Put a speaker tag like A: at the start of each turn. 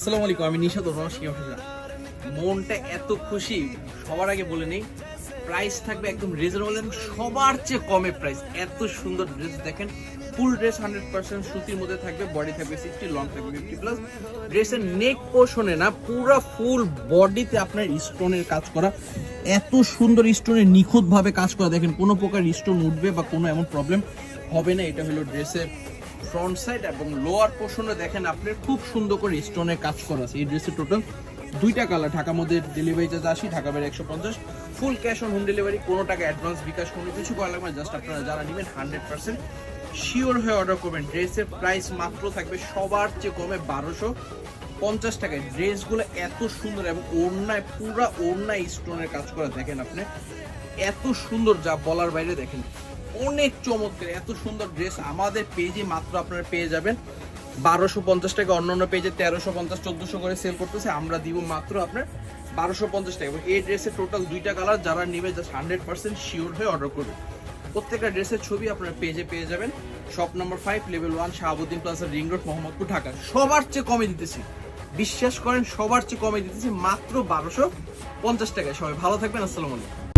A: আসসালামু আলাইকুম, আমি নিশাদ মনটা এত খুশি। সবার আগে বলে নেই, প্রাইস থাকবে একদম রিজনেবল এবং সবার চেয়ে কমে প্রাইস। এত সুন্দর ড্রেস দেখেন, ফুল ড্রেস 100% সুতির মধ্যে থাকবে, বডি থাকবে 60, লং থাকবে 50+। ড্রেসের নেক পোর্শনে না পুরো ফুল বডিতে আপনার স্টোনের কাজ করা, এত সুন্দর স্টোনের নিখুঁত ভাবে কাজ করা। দেখেন কোনো প্রকার স্টোন উঠবে বা কোনো এমন প্রবলেম হবে না। এটা হলো ড্রেসের ফ্রন্ট সাইড এবং লোয়ার পোর্শনে দেখেন আপনার খুব সুন্দর করে স্টোনের কাজ করা আছে। এই ড্রেসের টোটাল দুইটা কালার, ঢাকা মধ্যে ডেলিভারি চার্জ 80, ঢাকা বাইরে 150, full cash on home delivery, কোনো টাকা অ্যাডভান্স বিকাশ কোনো কিছু করা লাগবে না। জাস্ট আপনারা যারা নেবেন 100% শিওর হয়ে অর্ডার করবেন। ড্রেসের প্রাইস মাত্র থাকবে সবার চেয়ে কমে 1250 টাকায়। ড্রেসগুলো এত সুন্দর এবং ওড়নায় পুরা ওড়নায় স্টোনের কাজ করা। দেখেন আপনি এত সুন্দর, যা বলার বাইরে। দেখেন অনেক চমৎকার, এত সুন্দর ড্রেস আমাদের পেজে মাত্র আপনারা পেয়ে যাবেন 1250 টাকা। অন্যান্য পেজে 1350, 1400 করে সেল করতেছে, আমরা দিব মাত্র আপনার 1250 টাকা। এবং এই ড্রেসের টোটাল দুইটা কালার, যারা নেবে জাস্ট 100% শিওর হয়ে অর্ডার করবেন। প্রত্যেকটা ড্রেসের ছবি আপনার পেজে পেয়ে যাবেন। Shop number 5, level 1, Shahabuddin plaza, ring road, Mohammadpur, Dhaka. সবার চেয়ে কমে দিতেছি, বিশ্বাস করেন সবার চেয়ে কমে দিতেছি মাত্র 1250 টাকায়। সবাই ভালো থাকবেন, আসসালামু আলাইকুম।